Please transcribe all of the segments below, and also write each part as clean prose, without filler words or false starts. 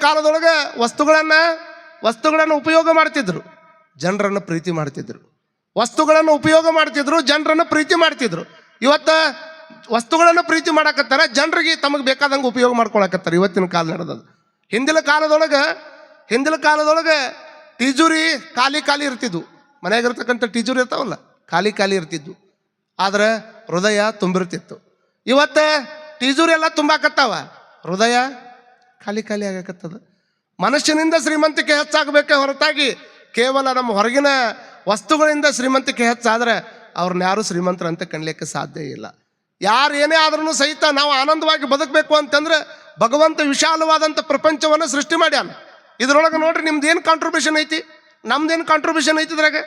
ಕಾಲದೊಳಗೆ ವಸ್ತುಗಳನ್ನು ಉಪಯೋಗ ಮಾಡ್ತಿದ್ರು, ಜನರನ್ನು ಪ್ರೀತಿ ಮಾಡ್ತಿದ್ರು. ವಸ್ತುಗಳನ್ನು ಉಪಯೋಗ ಮಾಡ್ತಿದ್ರು, ಜನರನ್ನು ಪ್ರೀತಿ ಮಾಡ್ತಿದ್ರು. ಇವತ್ತು ವಸ್ತುಗಳನ್ನು ಪ್ರೀತಿ ಮಾಡಕತ್ತಾರ, ಜನರಿಗೆ ತಮಗೆ ಬೇಕಾದಂಗೆ ಉಪಯೋಗ ಮಾಡ್ಕೊಳಕತ್ತಾರೆ. ಇವತ್ತಿನ ಕಾಲ ನಡೆದದು. ಹಿಂದಿನ ಕಾಲದೊಳಗೆ ತಿಜೋರಿ ಖಾಲಿ ಇರ್ತಿದ್ವು. ಮನೆಯಾಗಿರ್ತಕ್ಕಂಥ ತಿಜೋರಿ ಇರ್ತಾವಲ್ಲ, ಖಾಲಿ ಇರ್ತಿದ್ವು. ಆದ್ರೆ ಹೃದಯ ತುಂಬಿರ್ತಿತ್ತು. ಇವತ್ತು ತಿಜೋರಿ ಎಲ್ಲ ತುಂಬಾಕತ್ತಾವ, ಹೃದಯ ಖಾಲಿ ಆಗಕತ್ತದ. ಮನುಷ್ಯನಿಂದ ಶ್ರೀಮಂತಿಕೆ ಹೆಚ್ಚಾಗಬೇಕೆ ಹೊರತಾಗಿ ಕೇವಲ ನಮ್ಮ ಹೊರಗಿನ ವಸ್ತುಗಳಿಂದ ಶ್ರೀಮಂತಿಕೆ ಹೆಚ್ಚಾದ್ರೆ ಅವ್ರನ್ನ ಯಾರು ಶ್ರೀಮಂತರಂತೆ ಕಾಣಲಿಕ್ಕೆ ಸಾಧ್ಯ ಇಲ್ಲ. ಯಾರು ಏನೇ ಆದ್ರೂ ಸಹಿತ ನಾವು ಆನಂದವಾಗಿ ಬದುಕಬೇಕು ಅಂತಂದ್ರೆ ಭಗವಂತ ವಿಶಾಲವಾದಂಥ ಪ್ರಪಂಚವನ್ನು ಸೃಷ್ಟಿ ಮಾಡ್ಯಾನ. ಇದ್ರೊಳಗೆ ನೋಡ್ರಿ, ನಿಮ್ದೇನು ಕಾಂಟ್ರಿಬ್ಯೂಷನ್ ಐತಿ, ನಮ್ದೇನು ಕಾಂಟ್ರಿಬ್ಯೂಷನ್ ಐತಿ ಇದ್ರಾಗ?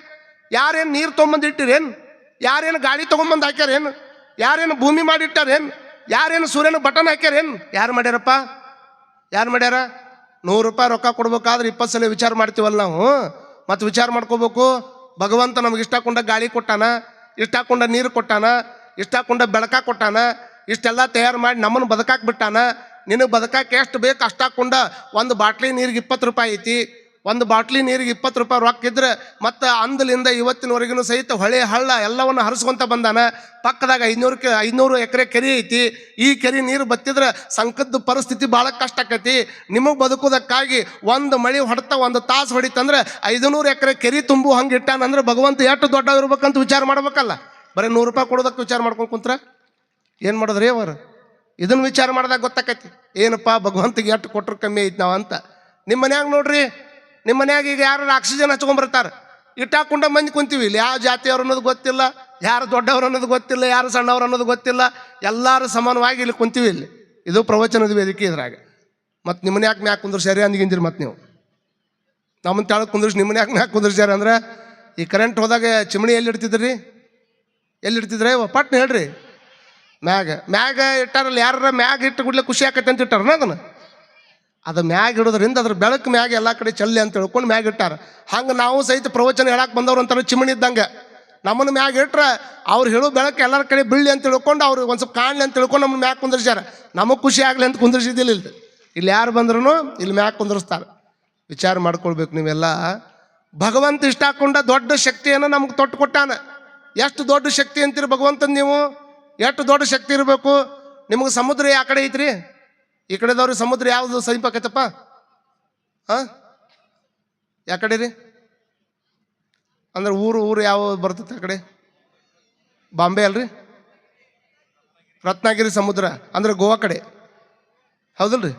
ಯಾರೇನು ನೀರು ತೊಗೊಂಬಂದು ಇಟ್ಟಿರೇನು? ಯಾರೇನು ಗಾಳಿ ತೊಗೊಂಬಂದು ಹಾಕ್ಯಾರೇನು? ಯಾರೇನು ಭೂಮಿ ಮಾಡಿಟ್ಟಾರೇನು? ಯಾರೇನು ಸೂರ್ಯನ ಬಟನ್ ಹಾಕ್ಯಾರೇನು? ಯಾರು ಮಾಡ್ಯಾರಪ್ಪ? ಯಾರು ಮಾಡ್ಯಾರ? 100 ರೂಪಾಯಿ ರೊಕ್ಕ ಕೊಡ್ಬೇಕಾದ್ರೆ 20 ಸಲ ವಿಚಾರ ಮಾಡ್ತೀವಲ್ಲ ನಾವು. ಮತ್ತು ವಿಚಾರ ಮಾಡ್ಕೋಬೇಕು, ಭಗವಂತ ನಮ್ಗೆ ಇಷ್ಟ ಕೊಂಡ ಗಾಳಿ ಕೊಟ್ಟಾನ, ಇಷ್ಟ ಕೊಂಡ ನೀರು ಕೊಟ್ಟಾನ, ಇಷ್ಟ ಕೊಂಡ ಬೆಳಕ ಕೊಟ್ಟಾನ, ಇಷ್ಟೆಲ್ಲ ತಯಾರು ಮಾಡಿ ನಮ್ಮನ್ನು ಬದುಕಾಕ್ ಬಿಟ್ಟಾನ. ನಿನಗೆ ಬದುಕಾಕೆ ಎಷ್ಟು ಬೇಕು ಅಷ್ಟಾಕೊಂಡ ಒಂದು ಬಾಟ್ಲಿ ನೀರಿಗೆ 20 ರೂಪಾಯಿ ಐತಿ. ಒಂದು ಬಾಟ್ಲಿ ನೀರಿಗೆ 20 ರೂಪಾಯಿ ರೊಕ್ಕ ಇದ್ರೆ ಮತ್ತು ಅಂದಲಿಂದ ಇವತ್ತಿನವರೆಗೂ ಸಹಿತ ಹೊಳೆ ಹಳ್ಳ ಎಲ್ಲವನ್ನು ಹರಿಸ್ಕೊಂತ ಬಂದಾನ. ಪಕ್ಕದಾಗ 500 ಎಕರೆ ಕೆರೆ ಐತಿ. ಈ ಕೆರೆ ನೀರು ಬತ್ತಿದ್ರೆ ಸಂಕದ ಪರಿಸ್ಥಿತಿ ಭಾಳ ಕಷ್ಟ ಆಕೈತಿ. ನಿಮಗೆ ಬದುಕೋದಕ್ಕಾಗಿ ಒಂದು ಮಳೆ ಹೊಡೆತ 1 ತಾಸು ಹೊಡಿತಂದ್ರೆ 500 ಎಕರೆ ಕೆರೆ ತುಂಬು ಹಂಗೆ ಇಟ್ಟಾನಂದ್ರೆ ಭಗವಂತ ಎಷ್ಟು ದೊಡ್ಡ ಇರ್ಬೇಕಂತ ವಿಚಾರ ಮಾಡ್ಬೇಕಲ್ಲ. ಬರೀ 100 ರೂಪಾಯಿ ಕೊಡೋದಕ್ಕೆ ವಿಚಾರ ಮಾಡ್ಕೊಂಡು ಕುಂತ್ರ ಏನು ಮಾಡೋದ್ರಿ ಅವರು? ಇದನ್ನು ವಿಚಾರ ಮಾಡಿದಾಗ ಗೊತ್ತಾಕೈತಿ ಏನಪ್ಪ ಭಗವಂತಿಗೆ ಎಷ್ಟು ಕೊಟ್ಟರು ಕಮ್ಮಿ ಐತಿ ನಾವು ಅಂತ. ನಿಮ್ಮ ಮನ್ಯಾಗ ನೋಡ್ರಿ, ನಿಮ್ಮ ಮನ್ಯಾಗ ಈಗ ಯಾರು ಆಕ್ಸಿಜನ್ ಹಚ್ಕೊಂಡ್ಬರ್ತಾರೆ, ಇಟ್ಟಾಕೊಂಡ ಮಂದಿ ಕುಂತೀವಿ. ಇಲ್ಲಿ ಯಾವ ಜಾತಿಯವ್ರು ಅನ್ನೋದು ಗೊತ್ತಿಲ್ಲ, ಯಾರು ದೊಡ್ಡವ್ರು ಅನ್ನೋದು ಗೊತ್ತಿಲ್ಲ, ಯಾರು ಸಣ್ಣವ್ರು ಅನ್ನೋದು ಗೊತ್ತಿಲ್ಲ. ಎಲ್ಲರೂ ಸಮಾನವಾಗಿ ಇಲ್ಲಿ ಕುಂತೀವಿ. ಇಲ್ಲಿ ಇದು ಪ್ರವಚನದ ವೇದಿಕೆ. ಇದ್ರಾಗ ಮತ್ತು ನಿಮ್ಮನ್ನ ಯಾಕೆ ಮ್ಯಾಕ್ ಕುಂದ್ರಿ ಸರಿ ಅಂದಿಗಿಂದಿರಿ. ಮತ್ತು ನೀವು ನಮ್ಮನ್ನ ತಾಳಕ್ಕೆ ಕುಂದ್ರಿಸಿ ನಿಮ್ಮನ್ನ ಯಾಕೆ ಮ್ಯಾಕ್ ಕುಂದ್ರಿಸ್ಯಾರ ಅಂದ್ರೆ, ಈ ಕರೆಂಟ್ ಹೋದಾಗ ಚಿಮಣಿ ಎಲ್ಲಿ ಇಡ್ತಿದ್ರಿ? ಪಟ್ನ ಹೇಳ್ರಿ. ಮ್ಯಾಗ ಇಟ್ಟಾರಲ್ಲ, ಯಾರ ಮ್ಯಾಗ ಇಟ್ಟು ಕೂಡಲೇ ಖುಷಿ ಆಕೈತೆ ಅಂತ ಇಟ್ಟಾರನ ಅದನ್ನು. ಅದು ಮ್ಯಾಗ ಇಡೋದ್ರಿಂದ ಅದ್ರ ಬೆಳಕು ಮ್ಯಾಗ ಎಲ್ಲ ಕಡೆ ಚಲ್ಲಿ ಅಂತ ಹೇಳ್ಕೊಂಡು ಮ್ಯಾಗ ಇಟ್ಟಾರ. ಹಂಗೆ ನಾವು ಸಹಿತ ಪ್ರವಚನ ಹೇಳಕ್ಕೆ ಬಂದವ್ರು ಅಂತಾರೆ ಚಿಮಣಿ ಇದ್ದಂಗೆ. ನಮ್ಮನ್ನು ಮ್ಯಾಗ ಇಟ್ರೆ ಅವ್ರು ಹೇಳೋ ಬೆಳಕು ಎಲ್ಲರ ಕಡೆ ಬೀಳಿ ಅಂತ ತಿಳ್ಕೊಂಡು ಅವ್ರಿಗೆ ಒಂದು ಸ್ವಲ್ಪ ಕಾಣಲಿ ಅಂತ ತಿಳ್ಕೊಂಡು ನಮ್ಮನ್ನು ಮ್ಯಾಗ ಕುಂದ್ರಿಸ್ಯಾರ. ನಮಗೆ ಖುಷಿ ಆಗಲಿ ಅಂತ ಕುಂದ್ರಿಸಿದ್ದಿಲ್ಲ. ಇಲ್ಲಿ ಯಾರು ಬಂದ್ರೂ ಇಲ್ಲಿ ಮ್ಯಾಗ ಕುಂದ್ರಿಸ್ತಾರೆ. ವಿಚಾರ ಮಾಡ್ಕೊಳ್ಬೇಕು ನೀವೆಲ್ಲ. ಭಗವಂತ ಇಷ್ಟ ಹಾಕೊಂಡ ದೊಡ್ಡ ಶಕ್ತಿಯನ್ನು ನಮ್ಗೆ ತೊಟ್ಟು ಕೊಟ್ಟಾನ. ಎಷ್ಟು ದೊಡ್ಡ ಶಕ್ತಿ ಅಂತೀರಿ ಭಗವಂತನ ನೀವು? ಎಷ್ಟು ದೊಡ್ಡ ಶಕ್ತಿ ಇರಬೇಕು ನಿಮಗೆ? ಸಮುದ್ರ ಯಾವ ಕಡೆ ಐತ್ರಿ? ಈ ಕಡೆದವ್ರಿಗೆ ಸಮುದ್ರ ಯಾವುದು ಸಮೀಪ ಆಕೈತಪ್ಪ? ಯಾ ಕಡೆ ರೀ? ಅಂದ್ರೆ ಊರು ಯಾವ ಬರ್ತೈತೆ ಆ ಕಡೆ? ಬಾಂಬೆ ಅಲ್ರಿ? ರತ್ನಗಿರಿ ಸಮುದ್ರ ಅಂದ್ರೆ ಗೋವಾ ಕಡೆ, ಹೌದಲ್ರಿ?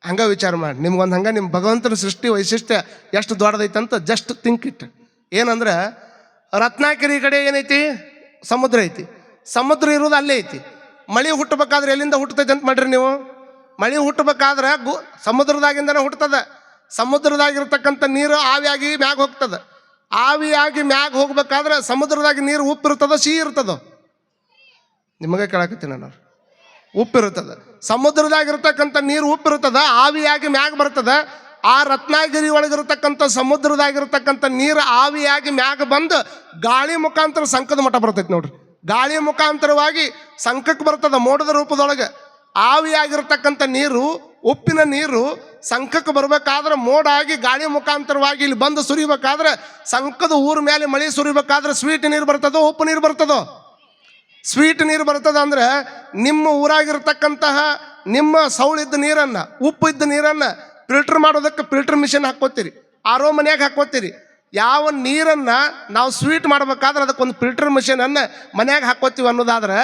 ಹಂಗೆ ವಿಚಾರ ಮಾಡಿ ನಿಮ್ಗೊಂದು ಹಂಗೆ ನಿಮ್ಮ ಭಗವಂತನ ಸೃಷ್ಟಿ ವೈಶಿಷ್ಟ್ಯ ಎಷ್ಟು ದೊಡ್ಡದೈತಂತ ಜಸ್ಟ್ ಥಿಂಕ್ ಇಟ್. ಏನಂದ್ರೆ ರತ್ನಾಗಿರಿ ಕಡೆ ಏನೈತಿ? ಸಮುದ್ರ ಐತಿ. ಸಮುದ್ರ ಇರೋದು ಅಲ್ಲೇ ಐತಿ. ಮಳೆ ಹುಟ್ಟಬೇಕಾದ್ರೆ ಎಲ್ಲಿಂದ ಹುಟ್ಟತೈತೆ ಅಂತ ಮಾಡ್ರಿ ನೀವು? ಮಳೆ ಹುಟ್ಟಬೇಕಾದ್ರೆ ಸಮುದ್ರದಾಗಿಂದನೇ ಹುಟ್ಟದ. ಸಮುದ್ರದಾಗಿರ್ತಕ್ಕಂಥ ನೀರು ಆವಿಯಾಗಿ ಮ್ಯಾಗ ಹೋಗ್ತದ. ಆವಿಯಾಗಿ ಮ್ಯಾಗ ಹೋಗ್ಬೇಕಾದ್ರೆ ಸಮುದ್ರದಾಗಿ ನೀರು ಉಪ್ಪಿರ್ತದ, ಸಿಹಿ ಇರ್ತದ? ನಿಮಗೆ ಕೇಳಕತ್ತೀನಿ ನಾನು. ಉಪ್ಪಿರ್ತದ. ಸಮುದ್ರದಾಗಿರ್ತಕ್ಕಂಥ ನೀರು ಉಪ್ಪಿರ್ತದ, ಆವಿಯಾಗಿ ಮ್ಯಾಗ ಬರ್ತದ. ಆ ರತ್ನಾಗಿರಿ ಒಳಗಿರ್ತಕ್ಕಂಥ ಸಮುದ್ರದಾಗಿರ್ತಕ್ಕಂಥ ನೀರು ಆವಿಯಾಗಿ ಮ್ಯಾಗ ಬಂದು ಗಾಳಿ ಮುಖಾಂತರ ಸಂಕದ ಮಠ ಬರ್ತೈತಿ ನೋಡ್ರಿ. ಗಾಳಿ ಮುಖಾಂತರವಾಗಿ ಸಂಕಕ್ಕೆ ಬರ್ತದ ಮೋಡದ ರೂಪದೊಳಗೆ. ಆವಿಯಾಗಿರ್ತಕ್ಕಂಥ ನೀರು, ಉಪ್ಪಿನ ನೀರು ಸಂಕಕ್ಕೆ ಬರಬೇಕಾದ್ರೆ ಮೋಡ ಆಗಿ ಗಾಳಿ ಮುಖಾಂತರವಾಗಿ ಇಲ್ಲಿ ಬಂದು ಸುರಿಬೇಕಾದ್ರೆ ಸಂಕದ ಊರ ಮೇಲೆ ಮಳೆ ಸುರಿಬೇಕಾದ್ರೆ ಸ್ವೀಟ್ ನೀರು ಬರ್ತದೋ ಉಪ್ಪು ನೀರು ಬರ್ತದೋ? ಸ್ವೀಟ್ ನೀರು ಬರ್ತದ. ಅಂದ್ರೆ ನಿಮ್ಮ ಊರಾಗಿರ್ತಕ್ಕಂತಹ ನಿಮ್ಮ ಸೌಳಿದ್ದ ನೀರನ್ನು, ಉಪ್ಪು ಇದ್ದ ನೀರನ್ನು ಫಿಲ್ಟರ್ ಮಾಡೋದಕ್ಕೆ ಫಿಲ್ಟರ್ ಮಿಷನ್ ಹಾಕ್ಕೋತೀರಿ, ಆರೋ ಮನ್ಯಾಗ ಹಾಕ್ಕೋತೀರಿ. ಯಾವ ನೀರನ್ನು ನಾವು ಸ್ವೀಟ್ ಮಾಡ್ಬೇಕಾದ್ರೆ ಅದಕ್ಕೊಂದು ಫಿಲ್ಟರ್ ಮಿಷನನ್ನು ಮನ್ಯಾಗ ಹಾಕ್ಕೋತೀವಿ ಅನ್ನೋದಾದ್ರೆ,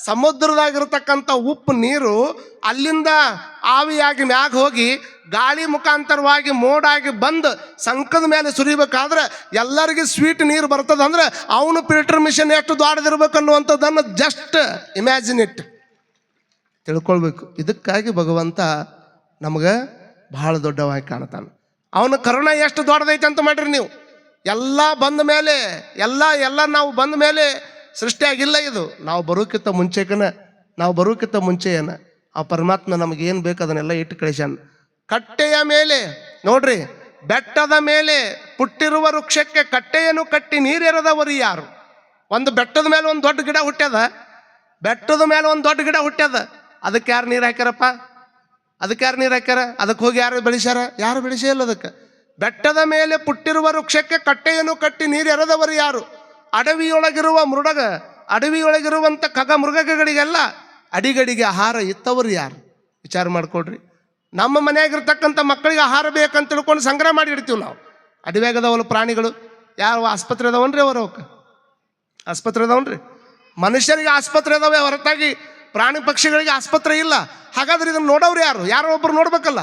ಸಮುದ್ರದಾಗಿರ್ತಕ್ಕಂಥ ಉಪ್ಪು ನೀರು ಅಲ್ಲಿಂದ ಆವಿಯಾಗಿ ಮ್ಯಾಗ ಹೋಗಿ ಗಾಳಿ ಮುಖಾಂತರವಾಗಿ ಮೋಡಾಗಿ ಬಂದು ಸಂಕದ ಮೇಲೆ ಸುರಿಬೇಕಾದ್ರೆ ಎಲ್ಲರಿಗೂ ಸ್ವೀಟ್ ನೀರು ಬರ್ತದೆ. ಅಂದ್ರೆ ಅವನು ಫಿಲ್ಟರ್ ಮಿಷನ್ ಎಷ್ಟು ದೊಡ್ಡದಿರ್ಬೇಕು ಅನ್ನುವಂಥದ್ದನ್ನು ಜಸ್ಟ್ ಇಮ್ಯಾಜಿನ್ ಇಟ್ ತಿಳ್ಕೊಳ್ಬೇಕು. ಇದಕ್ಕಾಗಿ ಭಗವಂತ ನಮಗೆ ಬಹಳ ದೊಡ್ಡವಾಗಿ ಕಾಣ್ತಾನೆ. ಅವನ ಕರುಣೆ ಎಷ್ಟು ದೊಡ್ಡದೈತೆ ಅಂತ ಮಾಡ್ರಿ ನೀವು. ಎಲ್ಲ ಬಂದ ಮೇಲೆ ಎಲ್ಲ ನಾವು ಬಂದ ಮೇಲೆ ಸೃಷ್ಟಿಯಾಗಿಲ್ಲ ಇದು. ನಾವು ಬರೋಕ್ಕಿಂತ ಮುಂಚೆಯೇನ ಆ ಪರಮಾತ್ಮ ನಮಗೇನು ಬೇಕು ಅದನ್ನೆಲ್ಲ ಇಟ್ಟು ಕಳಿಸ್ಯಾನ. ಕಟ್ಟೆಯ ಮೇಲೆ ನೋಡ್ರಿ, ಬೆಟ್ಟದ ಮೇಲೆ ಪುಟ್ಟಿರುವ ವೃಕ್ಷಕ್ಕೆ ಕಟ್ಟೆಯನ್ನು ಕಟ್ಟಿ ನೀರೆರೆದವರು ಯಾರು? ಒಂದು ಬೆಟ್ಟದ ಮೇಲೆ ಒಂದು ದೊಡ್ಡ ಗಿಡ ಹುಟ್ಟ್ಯದ. ಅದಕ್ಕೆ ಯಾರು ನೀರು ಹಾಕ್ಯಾರಪ್ಪ? ಅದಕ್ಕೆ ಯಾರು ನೀರು ಹಾಕ್ಯಾರ? ಅದಕ್ಕೆ ಹೋಗಿ ಯಾರು ಬೆಳೆಸ್ಯಾರ? ಯಾರು ಬೆಳೆಸೇ ಇಲ್ಲ ಅದಕ್ಕೆ. ಬೆಟ್ಟದ ಮೇಲೆ ಪುಟ್ಟಿರುವ ವೃಕ್ಷಕ್ಕೆ ಕಟ್ಟೆಯನ್ನು ಕಟ್ಟಿ ನೀರು ಎರೆದವರು ಯಾರು? ಅಡವಿಯೊಳಗಿರುವ ಅಡವಿಯೊಳಗಿರುವಂಥ ಖಗ ಮೃಗಗಳಿಗೆಲ್ಲ ಅಡಿಗಡಿಗೆ ಆಹಾರ ಇತ್ತವರು ಯಾರು? ವಿಚಾರ ಮಾಡ್ಕೊಡ್ರಿ. ನಮ್ಮ ಮನೆಯಾಗಿರ್ತಕ್ಕಂಥ ಮಕ್ಕಳಿಗೆ ಆಹಾರ ಬೇಕಂತ ತಿಳ್ಕೊಂಡು ಸಂಗ್ರಹ ಮಾಡಿ ಇಡ್ತೀವಿ ನಾವು. ಅಡವ್ಯಾಗದವಲ್ಲ ಪ್ರಾಣಿಗಳು. ಯಾರು ಆಸ್ಪತ್ರೆ ಅದಾವನ್ರಿ? ಅವಕ್ಕೆ ಆಸ್ಪತ್ರೆ ಅದಾವನ್ರಿ? ಮನುಷ್ಯರಿಗೆ ಆಸ್ಪತ್ರೆ ಅದಾವೆ ಹೊರತಾಗಿ ಪ್ರಾಣಿ ಪಕ್ಷಿಗಳಿಗೆ ಆಸ್ಪತ್ರೆ ಇಲ್ಲ. ಹಾಗಾದ್ರೆ ಇದನ್ನು ನೋಡೋರು ಯಾರು? ಯಾರೋ ಒಬ್ರು ನೋಡ್ಬೇಕಲ್ಲ.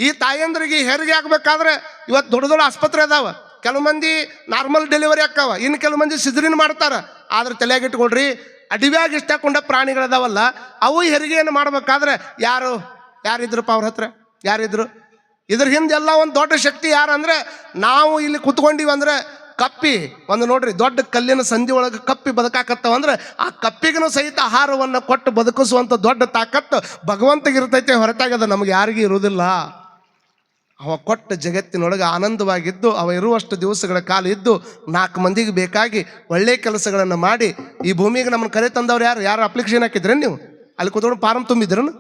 ಈ ತಾಯಂದ್ರಿಗೆ ಹೆರಿಗೆ ಆಗ್ಬೇಕಾದ್ರೆ ಇವತ್ತು ದೊಡ್ಡ ದೊಡ್ಡ ಆಸ್ಪತ್ರೆ ಅದಾವ. ಕೆಲವು ಮಂದಿ ನಾರ್ಮಲ್ ಡೆಲಿವರಿ ಆಕ್ಕಾವ, ಇನ್ನು ಕೆಲವು ಮಂದಿ ಸಿಜರಿನ್ ಮಾಡ್ತಾರ. ಆದ್ರೆ ತಲೆಯಾಗಿಟ್ಕೊಳ್ರಿ, ಅಡವ್ಯಾಗ ಇಷ್ಟಕೊಂಡ ಪ್ರಾಣಿಗಳದಾವಲ್ಲ, ಅವು ಹೆರಿಗೆಯನ್ನು ಮಾಡ್ಬೇಕಾದ್ರೆ ಯಾರಿದ್ರಪ್ಪ ಅವ್ರ ಹತ್ರ? ಯಾರಿದ್ರು? ಇದ್ರ ಹಿಂದೆಲ್ಲ ಒಂದು ದೊಡ್ಡ ಶಕ್ತಿ ಯಾರಂದ್ರೆ, ನಾವು ಇಲ್ಲಿ ಕುತ್ಕೊಂಡಿವಿ ಅಂದ್ರೆ ಕಪ್ಪಿ ಒಂದು ನೋಡ್ರಿ, ದೊಡ್ಡ ಕಲ್ಲಿನ ಸಂಧಿ ಒಳಗೆ ಕಪ್ಪಿ ಬದುಕಾಕತ್ತವಂದ್ರೆ ಆ ಕಪ್ಪಿಗೂ ಸಹಿತ ಆಹಾರವನ್ನು ಕೊಟ್ಟು ಬದುಕಿಸುವಂಥ ದೊಡ್ಡ ತಾಕತ್ತು ಭಗವಂತಗಿರ್ತೈತೆ, ಹೊರತಾಗದ ನಮ್ಗೆ ಯಾರಿಗೂ ಇರುವುದಿಲ್ಲ. ಅವ ಕೊಟ್ಟ ಜಗತ್ತಿನೊಳಗೆ ಆನಂದವಾಗಿದ್ದು ಅವ ಇರುವಷ್ಟು ದಿವಸಗಳ ಕಾಲ ಇದ್ದು 4 ಮಂದಿಗೆ ಬೇಕಾಗಿ ಒಳ್ಳೆ ಕೆಲಸಗಳನ್ನು ಮಾಡಿ ಈ ಭೂಮಿಗೆ ನಮ್ಮನ್ನು ಕರೆ ತಂದವ್ರು ಯಾರು ಅಪ್ಲಿಕೇಶನ್ ಹಾಕಿದ್ರೇನು? ನೀವು ಅಲ್ಲಿ ಕೂತ್ಕೊಂಡು ಫಾರಮ್ ತುಂಬಿದ್ರೇನು?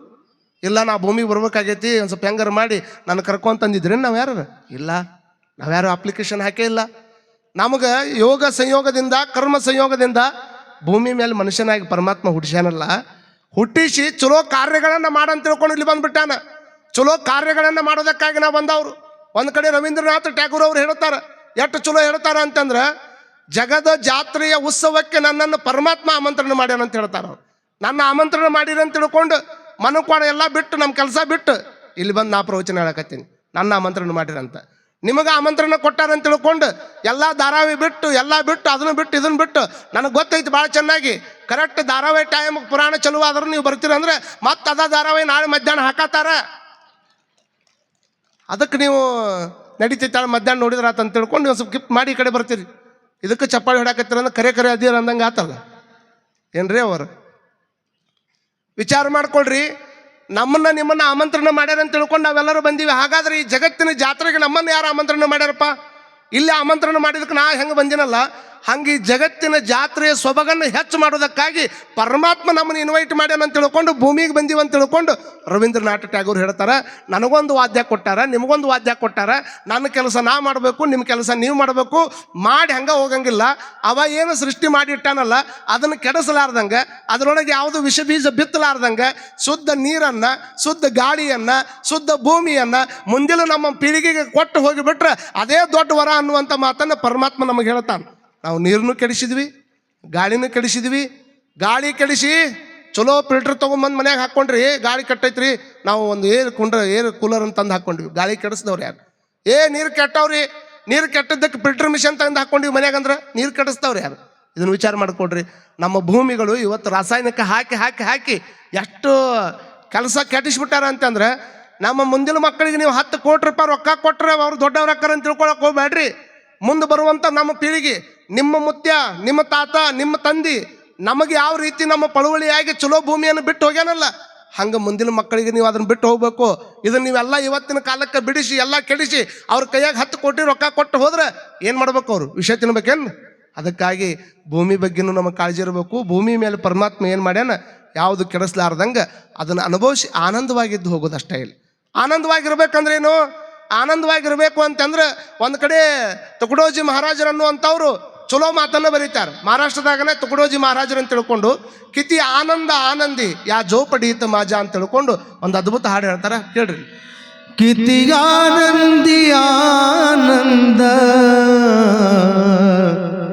ಇಲ್ಲ, ನಾ ಭೂಮಿಗೆ ಬರ್ಬೇಕಾಗೈತಿ, ಒಂದು ಸ್ವಲ್ಪ ಹೆಂಗಾರ ಮಾಡಿ ನಾನು ಕರ್ಕೊಂತಂದಿದ್ರೇನು? ನಾವು ಯಾರು? ಇಲ್ಲ, ನಾವ್ಯಾರು ಅಪ್ಲಿಕೇಶನ್ ಹಾಕೇ ಇಲ್ಲ. ನಮಗೆ ಯೋಗ ಸಂಯೋಗದಿಂದ, ಕರ್ಮ ಸಂಯೋಗದಿಂದ ಭೂಮಿ ಮೇಲೆ ಮನುಷ್ಯನಾಗಿ ಪರಮಾತ್ಮ ಹುಟ್ಟಿಸ್ಯಾನಲ್ಲ, ಹುಟ್ಟಿಸಿ ಚಲೋ ಕಾರ್ಯಗಳನ್ನು ಮಾಡಂತ ತಿಳ್ಕೊಂಡು ಇಲ್ಲಿ ಬಂದ್ಬಿಟ್ಟಾನ. ಚಲೋ ಕಾರ್ಯಗಳನ್ನು ಮಾಡೋದಕ್ಕಾಗಿ ನಾವು ಬಂದವರು. ಒಂದು ಕಡೆ ರವೀಂದ್ರನಾಥ್ ಟ್ಯಾಗೂರ್ ಅವ್ರು ಹೇಳ್ತಾರೆ, ಎಷ್ಟು ಚಲೋ ಹೇಳ್ತಾರ ಅಂತಂದ್ರೆ, ಜಗದ ಜಾತ್ರೆಯ ಉತ್ಸವಕ್ಕೆ ನನ್ನನ್ನು ಪರಮಾತ್ಮ ಆಮಂತ್ರಣ ಮಾಡ್ಯಾನಂತ ಹೇಳ್ತಾರೆ ಅವ್ರು. ನನ್ನ ಆಮಂತ್ರಣ ಮಾಡಿರಂತ ತಿಳ್ಕೊಂಡು ಮನಕ್ವಾಡ ಎಲ್ಲ ಬಿಟ್ಟು, ನಮ್ಮ ಕೆಲಸ ಬಿಟ್ಟು ಇಲ್ಲಿ ಬಂದು ನಾ ಪ್ರವಚನ ಹೇಳಕತ್ತೀನಿ. ನನ್ನ ಆಮಂತ್ರಣ ಮಾಡಿರಂತ. ನಿಮಗೆ ಆಮಂತ್ರಣ ಕೊಟ್ಟಾರಂತ ತಿಳ್ಕೊಂಡು ಎಲ್ಲ ಧಾರಾವಾಹಿ ಬಿಟ್ಟು, ಎಲ್ಲ ಬಿಟ್ಟು, ಅದನ್ನು ಬಿಟ್ಟು ಇದನ್ನು ಬಿಟ್ಟು, ನನಗೆ ಗೊತ್ತೈತಿ ಭಾಳ ಚೆನ್ನಾಗಿ. ಕರೆಕ್ಟ್ ಧಾರಾವಾಹಿ ಟೈಮ್ ಪುರಾಣ ಚಲೋ ಆದ್ರೂ ನೀವು ಬರ್ತೀರಂದ್ರೆ ಮತ್ತೆ ಅದ ಧಾರಾವಾಹಿ ನಾಳೆ ಮಧ್ಯಾಹ್ನ ಹಾಕತ್ತಾರ. ಅದಕ್ಕೆ ನೀವು ನಡೀತೈತಾಳೆ ಮಧ್ಯಾಹ್ನ ನೋಡಿದ್ರ ಅಂತ ತಿಳ್ಕೊಂಡು ನೀವು ಸ್ವಲ್ಪ ಗಿಫ್ಟ್ ಮಾಡಿ ಈ ಕಡೆ ಬರ್ತೀರಿ. ಇದಕ್ಕೆ ಚಪ್ಪಾಳಿ ಹೊಡಾಕತ್ತೀರ ಅಂದ್ರೆ ಕರೆ ಅದಿರ ಅಂದಂಗೆ ಆತಲ್ಲ ಏನ್ರಿ? ಅವರು ವಿಚಾರ ಮಾಡ್ಕೊಳ್ರಿ. ನಿಮ್ಮನ್ನ ಆಮಂತ್ರಣ ಮಾಡ್ಯಾರ ಅಂತ ತಿಳ್ಕೊಂಡು ನಾವೆಲ್ಲರೂ ಬಂದೀವಿ. ಹಾಗಾದ್ರೆ ಈ ಜಗತ್ತಿನ ಜಾತ್ರೆಗೆ ನಮ್ಮನ್ನು ಯಾರು ಆಮಂತ್ರಣ ಮಾಡ್ಯಾರಪ್ಪ? ಇಲ್ಲಿ ಆಮಂತ್ರಣ ಮಾಡಿದಕ್ಕೆ ನಾ ಹೆಂಗೆ ಬಂದಿನಲ್ಲ, ಹಂಗೆ ಈ ಜಗತ್ತಿನ ಜಾತ್ರೆಯ ಸೊಬಗನ್ನು ಹೆಚ್ಚು ಮಾಡೋದಕ್ಕಾಗಿ ಪರಮಾತ್ಮ ನಮ್ಮನ್ನು ಇನ್ವೈಟ್ ಮಾಡ್ಯಾನ ಅಂತ ತಿಳ್ಕೊಂಡು ಭೂಮಿಗೆ ಬಂದೀವಿ ಅಂತ ತಿಳ್ಕೊಂಡು ರವೀಂದ್ರನಾಥ್ ಟ್ಯಾಗೂರ್ ಹೇಳ್ತಾರೆ, ನನಗೊಂದು ವಾದ್ಯ ಕೊಟ್ಟಾರ, ನಿಮಗೊಂದು ವಾದ್ಯ ಕೊಟ್ಟಾರ, ನನ್ನ ಕೆಲಸ ನಾ ಮಾಡಬೇಕು, ನಿಮ್ಮ ಕೆಲಸ ನೀವು ಮಾಡಬೇಕು, ಮಾಡಿ ಹಂಗೆ ಹೋಗಂಗಿಲ್ಲ. ಅವ ಏನು ಸೃಷ್ಟಿ ಮಾಡಿಟ್ಟಾನಲ್ಲ ಅದನ್ನು ಕೆಡಿಸಲಾರ್ದಂಗೆ, ಅದರೊಳಗೆ ಯಾವುದು ವಿಷ ಬೀಜ ಬಿತ್ತಲಾರ್ದಂಗೆ ಶುದ್ಧ ನೀರನ್ನು, ಶುದ್ಧ ಗಾಳಿಯನ್ನು, ಶುದ್ಧ ಭೂಮಿಯನ್ನು ಮುಂದಿನ ನಮ್ಮ ಪೀಳಿಗೆಗೆ ಕೊಟ್ಟು ಹೋಗಿಬಿಟ್ರೆ ಅದೇ ದೊಡ್ಡ ವರ ಅನ್ನುವಂಥ ಮಾತನ್ನು ಪರಮಾತ್ಮ ನಮಗೆ ಹೇಳ್ತಾನೆ. ನಾವು ನೀರನ್ನು ಕೆಡಿಸಿದ್ವಿ, ಗಾಳಿನೂ ಕೆಡಿಸಿದ್ವಿ. ಗಾಳಿ ಕೆಡಿಸಿ ಚಲೋ ಫಿಲ್ಟರ್ ತೊಗೊಂಬಂದು ಮನ್ಯಾಗ ಹಾಕ್ಕೊಂಡ್ರಿ, ಗಾಳಿ ಕೆಟ್ಟೈತ್ರಿ, ನಾವು ಒಂದು ಏರ್ ಕೂಲರ್ ಅಂತ ತಂದು ಹಾಕ್ಕೊಂಡ್ವಿ. ಗಾಳಿ ಕೆಡಿಸಿದವ್ರು ಯಾರು? ನೀರು ಕೆಟ್ಟವ್ರಿ, ನೀರು ಕೆಟ್ಟದ್ದಕ್ಕೆ ಫಿಲ್ಟರ್ ಮಿಷನ್ ತಂದು ಹಾಕ್ಕೊಂಡಿವಿ ಮನ್ಯಾಗ ಅಂದ್ರೆ ನೀರು ಕೆಡಿಸ್ದವ್ರು ಯಾರು? ಇದನ್ನು ವಿಚಾರ ಮಾಡಿಕೊಡ್ರಿ. ನಮ್ಮ ಭೂಮಿಗಳು ಇವತ್ತು ರಾಸಾಯನಿಕ ಹಾಕಿ ಹಾಕಿ ಹಾಕಿ ಎಷ್ಟು ಕೆಲಸ ಕೆಟ್ಟಿಸ್ಬಿಟ್ಟಾರ ಅಂತಂದ್ರೆ, ನಮ್ಮ ಮುಂದಿನ ಮಕ್ಕಳಿಗೆ ನೀವು 10 ಕೋಟಿ ರೂಪಾಯಿ ರೊಕ್ಕ ಕೊಟ್ಟರೆ ಅವ್ರು ದೊಡ್ಡವ್ರು ಅಕ್ಕಾರ ಅಂತ ತಿಳ್ಕೊಳಕ್ಕೆ ಹೋಗ್ಬೇಡ್ರಿ. ಮುಂದೆ ಬರುವಂಥ ನಮ್ಮ ಪೀಳಿಗೆ, ನಿಮ್ಮ ಮುತ್ಯ, ನಿಮ್ಮ ತಾತ, ನಿಮ್ಮ ತಂದೆ ನಮಗೆ ಯಾವ ರೀತಿ ನಮ್ಮ ಪಳುವಳಿಯಾಗಿ ಚಲೋ ಭೂಮಿಯನ್ನು ಬಿಟ್ಟು ಹೋಗ್ಯಾನಲ್ಲ, ಹಂಗೆ ಮುಂದಿನ ಮಕ್ಕಳಿಗೆ ನೀವು ಅದನ್ನು ಬಿಟ್ಟು ಹೋಗ್ಬೇಕು. ಇದನ್ನು ನೀವೆಲ್ಲ ಇವತ್ತಿನ ಕಾಲಕ್ಕೆ ಬಿಡಿಸಿ ಎಲ್ಲ ಕೆಡಿಸಿ ಅವ್ರ ಕೈಯಾಗ 10 ಕೋಟಿ ರೊಕ್ಕ ಕೊಟ್ಟು ಹೋದ್ರೆ ಏನು ಮಾಡ್ಬೇಕು? ಅವರು ವಿಷಯ ತಿನ್ಬೇಕೇನು? ಅದಕ್ಕಾಗಿ ಭೂಮಿ ಬಗ್ಗೆನೂ ನಮಗೆ ಕಾಳಜಿ ಇರಬೇಕು. ಭೂಮಿ ಮೇಲೆ ಪರಮಾತ್ಮ ಏನು ಮಾಡ್ಯಾನ, ಯಾವುದು ಕೆಡಿಸ್ಲಾರ್ದಂಗೆ ಅದನ್ನು ಅನುಭವಿಸಿ ಆನಂದವಾಗಿದ್ದು ಹೋಗೋದಷ್ಟೇ. ಇಲ್ಲಿ ಆನಂದವಾಗಿರ್ಬೇಕಂದ್ರೇನು? ಆನಂದವಾಗಿರಬೇಕು ಅಂತಂದ್ರೆ ಒಂದು ಕಡೆ ತುಕಡೋಜಿ ಮಹಾರಾಜರನ್ನು ಅಂತವರು ಚಲೋ ಮಾತನ್ನು ಬರೀತಾರೆ. ಮಹಾರಾಷ್ಟ್ರದಾಗನೇ ತುಕಡೋಜಿ ಮಹಾರಾಜರು ಅಂತ ತಿಳ್ಕೊಂಡು ಕಿತಿ ಆನಂದ ಆನಂದಿ ಯಾ ಜೋಪಡೀತ ಮಾಜಾ ಅಂತ ತಿಳ್ಕೊಂಡು ಒಂದು ಅದ್ಭುತ ಹಾಡು ಹೇಳ್ತಾರೆ, ಕೇಳ್ರಿ. ಕಿತಿ ಆನಂದಿ ಆನಂದ